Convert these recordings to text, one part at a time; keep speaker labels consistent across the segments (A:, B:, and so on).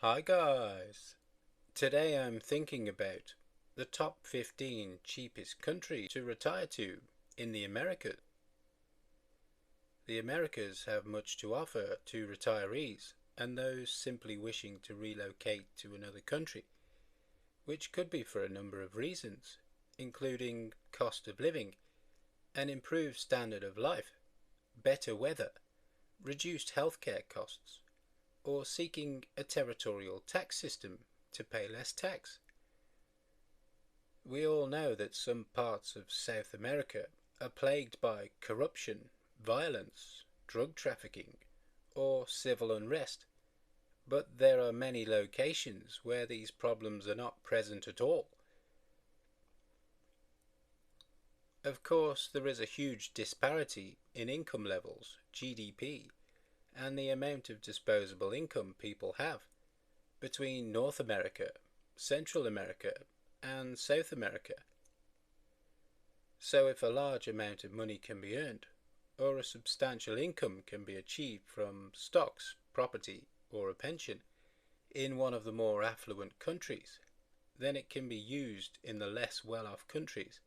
A: Hi guys! Today I'm thinking about the top 15 cheapest countries to retire to in the Americas. The Americas have much to offer to retirees and those simply wishing to relocate to another country, which could be for a number of reasons, including cost of living, an improved standard of life, better weather, reduced healthcare costs, or seeking a territorial tax system to pay less tax. We all know that some parts of South America are plagued by corruption, violence, drug trafficking, or civil unrest, but there are many locations where these problems are not present at all. Of course, there is a huge disparity in income levels, GDP, and the amount of disposable income people have between North America, Central America, and South America. So if a large amount of money can be earned, or a substantial income can be achieved from stocks, property, or a pension in one of the more affluent countries, then it can be used in the less well-off countries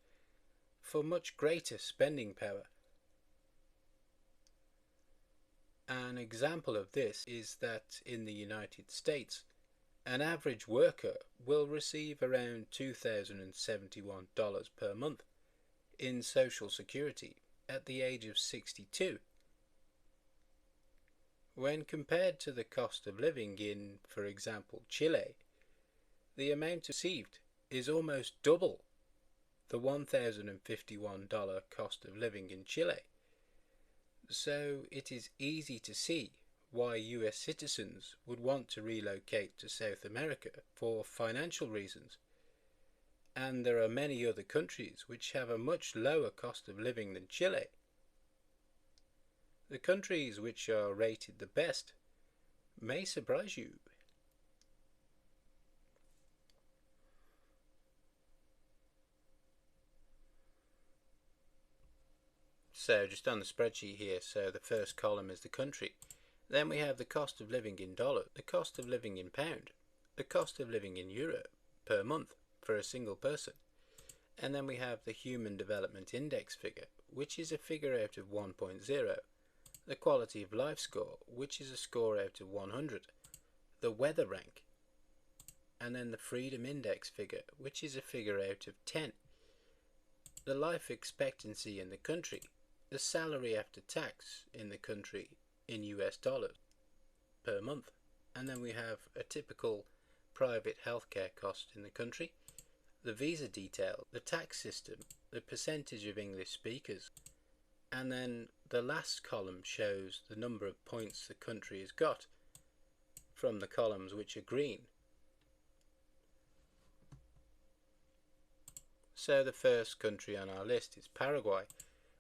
A: for much greater spending power. An example of this is that in the United States, an average worker will receive around $2,071 per month in Social Security at the age of 62. When compared to the cost of living in, for example, Chile, the amount received is almost double the $1,051 cost of living in Chile. So it is easy to see why US citizens would want to relocate to South America for financial reasons. And there are many other countries which have a much lower cost of living than Chile. The countries which are rated the best may surprise you. So just on the spreadsheet here, so the first column is the country. Then we have the cost of living in dollar, the cost of living in pound, the cost of living in euro per month for a single person. And then we have the Human Development Index figure, which is a figure out of 1.0, the Quality of Life score, which is a score out of 100, the Weather rank, and then the Freedom Index figure, which is a figure out of 10, the life expectancy in the country, the salary after tax in the country in US dollars per month, and then we have a typical private healthcare cost in the country, the visa detail, the tax system, the percentage of English speakers, and then the last column shows the number of points the country has got from the columns which are green. So the first country on our list is Paraguay,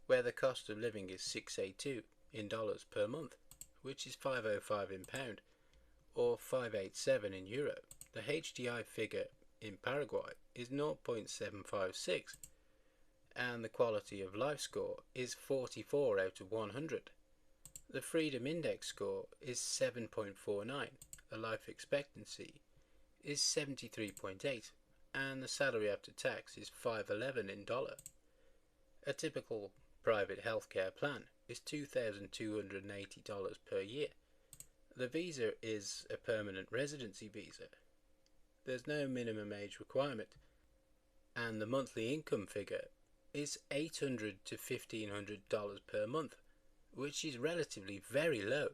A: where the cost of living is 682 in dollars per month, which is 505 in pound, or 587 in euro. The H.D.I figure in Paraguay is 0.756, and the quality of life score is 44 out of 100. The Freedom Index score is 7.49, the life expectancy is 73.8, and the salary after tax is 511 in dollar. A typical private healthcare plan is $2,280 per year. The visa is a permanent residency visa. There's no minimum age requirement, and the monthly income figure is $800 to $1,500 per month, which is relatively very low,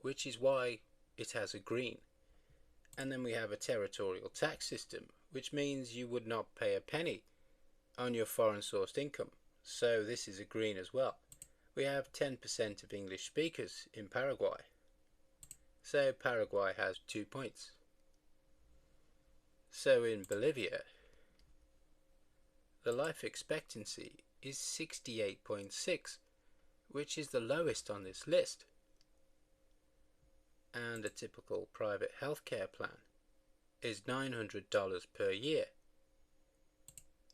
A: which is why it has a green. And then we have a territorial tax system, which means you would not pay a penny on your foreign sourced income. So this is a green as well. We have 10% of English speakers in Paraguay. So Paraguay has 2 points. So in Bolivia, the life expectancy is 68.6, which is the lowest on this list. And a typical private healthcare plan is $900 per year.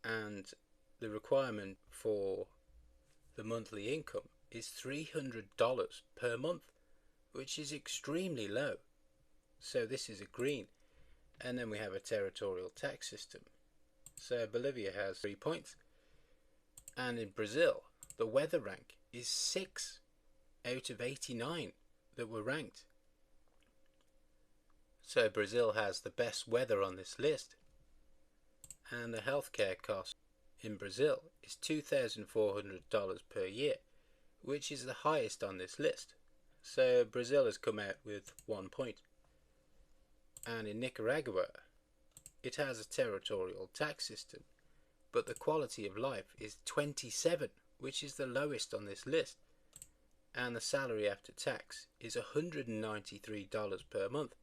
A: And the requirement for the monthly income is $300 per month, which is extremely low. so this is a green. And then we have a territorial tax system. So Bolivia has 3 points. And in Brazil, the weather rank is 6 out of 89 that were ranked. So Brazil has the best weather on this list. And the healthcare cost in Brazil is $2,400 per year, which is the highest on this list. So Brazil has come out with 1 point. And in Nicaragua, it has a territorial tax system, but the quality of life is 27, which is the lowest on this list. And the salary after tax is $193 per month,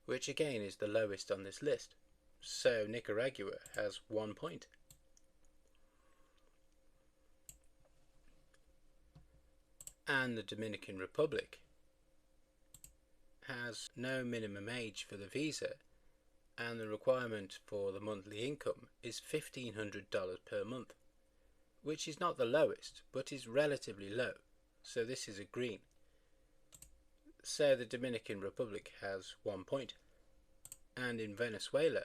A: which again is the lowest on this list. So Nicaragua has 1 point. And the Dominican Republic has no minimum age for the visa, and the requirement for the monthly income is $1,500 per month, which is not the lowest, but is relatively low. So this is a green. So the Dominican Republic has 1 point. And in Venezuela,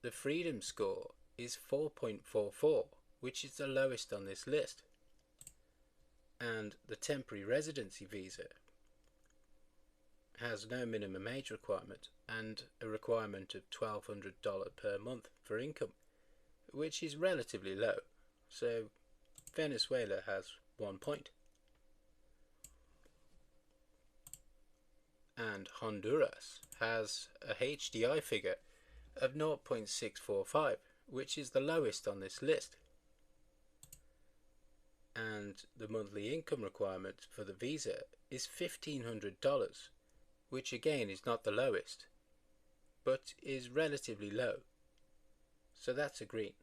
A: the freedom score is 4.44, which is the lowest on this list. And the temporary residency visa has no minimum age requirement and a requirement of $1,200 per month for income, which is relatively low. So Venezuela has 1 point. And Honduras has a H.D.I figure of 0.645, which is the lowest on this list. And the monthly income requirement for the visa is $1,500, which again is not the lowest, but is relatively low. So that's a green.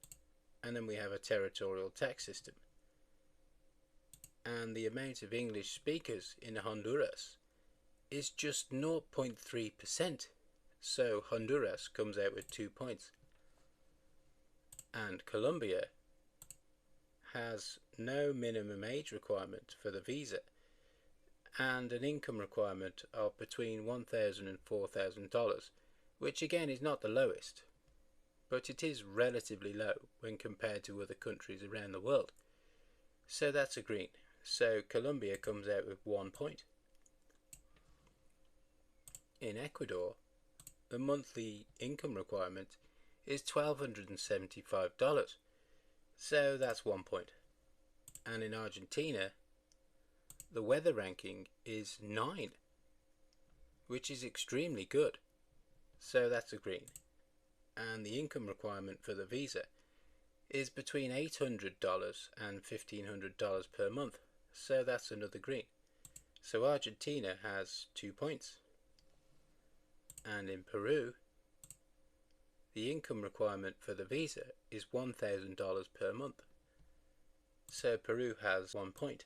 A: And then we have a territorial tax system. And the amount of English speakers in Honduras is just 0.3%. So Honduras comes out with 2 points. And Colombia has no minimum age requirement for the visa and an income requirement of between $1,000 and $4,000, which again is not the lowest, but it is relatively low when compared to other countries around the world. So that's a green. So Colombia comes out with 1 point. In Ecuador, the monthly income requirement is $1,275, so that's 1 point. And in Argentina, the weather ranking is 9, which is extremely good, so that's a green. And the income requirement for the visa is between $800 and $1,500 per month, so that's another green. So Argentina has 2 points. And in Peru, the income requirement for the visa is $1,000 per month, so Peru has 1 point.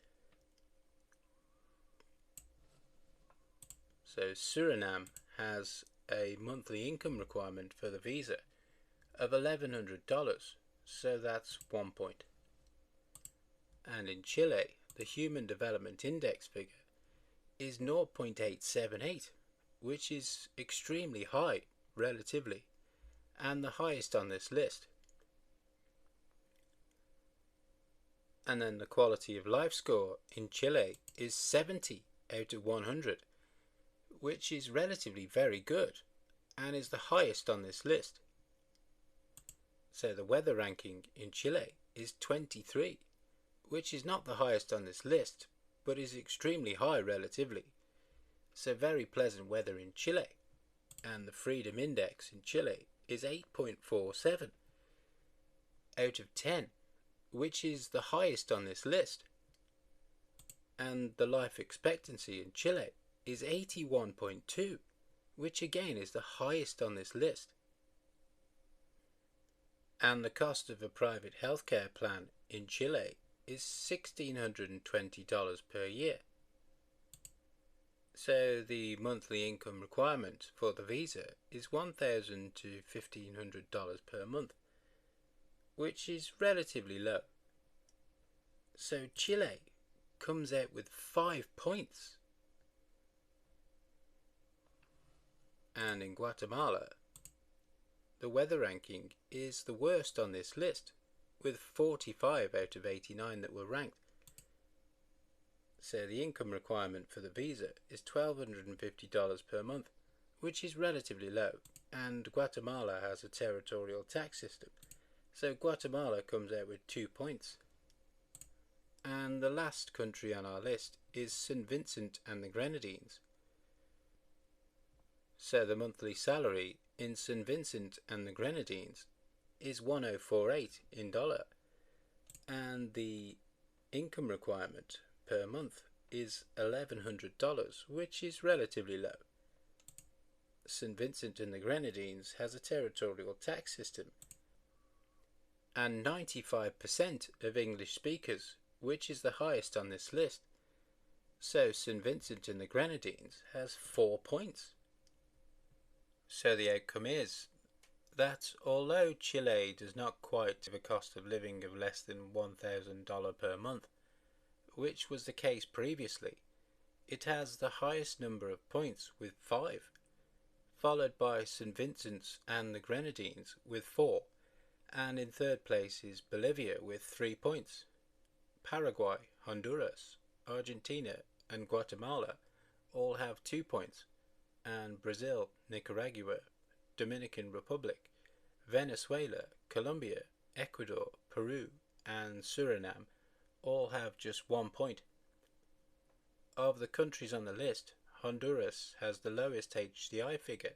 A: So Suriname has a monthly income requirement for the visa of $1,100, so that's 1 point. And in Chile, the Human Development Index figure is 0.878, which is extremely high relatively, and the highest on this list. And then the quality of life score in Chile is 70 out of 100, which is relatively very good and is the highest on this list. So the weather ranking in Chile is 23, which is not the highest on this list, but is extremely high relatively. So very pleasant weather in Chile. And the freedom index in Chile is 8.47 out of 10, which is the highest on this list. And the life expectancy in Chile is 81.2, which again is the highest on this list. And the cost of a private healthcare plan in Chile is $1,620 per year. So the monthly income requirement for the visa is $1,000 to $1,500 per month, which is relatively low. So Chile comes out with 5 points. And in Guatemala, the weather ranking is the worst on this list, with 45 out of 89 that were ranked. So the income requirement for the visa is $1,250 per month, which is relatively low, and Guatemala has a territorial tax system, so Guatemala comes out with 2 points. And the last country on our list is St. Vincent and the Grenadines. So the monthly salary in St. Vincent and the Grenadines is 1048 in dollar, and the income requirement per month is $1,100, which is relatively low. St. Vincent and the Grenadines has a territorial tax system, and 95% of English speakers, which is the highest on this list. So St. Vincent and the Grenadines has 4 points. So the outcome is that although Chile does not quite have a cost of living of less than $1,000 per month, which was the case previously, it has the highest number of points with 5, followed by St. Vincent's and the Grenadines with 4, and in third place is Bolivia with 3 points. Paraguay, Honduras, Argentina and Guatemala all have 2 points, and Brazil, Nicaragua, Dominican Republic, Venezuela, Colombia, Ecuador, Peru and Suriname all have just 1 point. Of the countries on the list, Honduras has the lowest H.D.I figure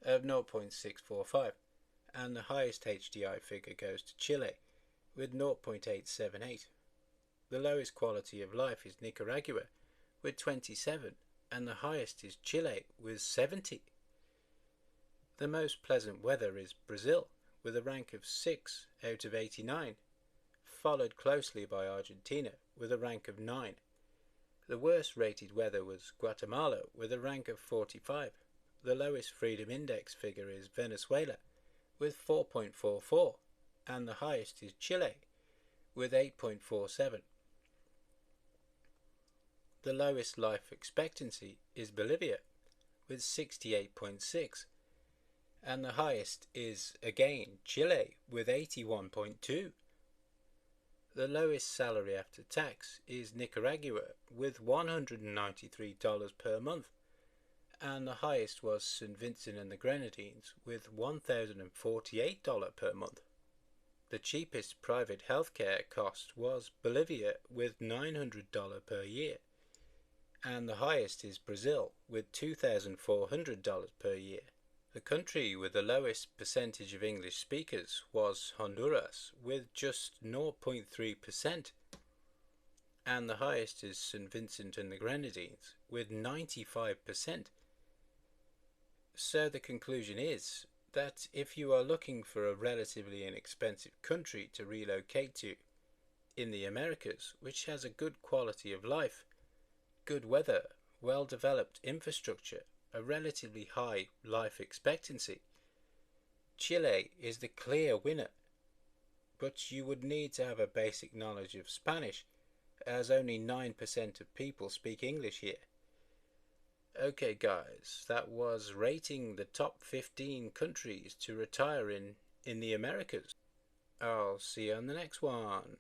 A: of 0.645, and the highest H.D.I figure goes to Chile with 0.878. The lowest quality of life is Nicaragua with 27, and the highest is Chile with 70. The most pleasant weather is Brazil with a rank of 6 out of 89, followed closely by Argentina with a rank of 9. The worst rated weather was Guatemala with a rank of 45. The lowest freedom index figure is Venezuela with 4.44, and the highest is Chile with 8.47. The lowest life expectancy is Bolivia with 68.6, and the highest is again Chile with 81.2. The lowest salary after tax is Nicaragua with $193 per month, and the highest was St. Vincent and the Grenadines with $1,048 per month. The cheapest private healthcare cost was Bolivia with $900 per year, and the highest is Brazil with $2,400 per year. The country with the lowest percentage of English speakers was Honduras with just 0.3%, and the highest is St. Vincent and the Grenadines with 95%. So the conclusion is that if you are looking for a relatively inexpensive country to relocate to in the Americas, which has a good quality of life, good weather, well-developed infrastructure, a relatively high life expectancy, Chile is the clear winner. But you would need to have a basic knowledge of Spanish, as only 9% of people speak English here. Okay guys, that was rating the top 15 countries to retire in the Americas. I'll see you on the next one.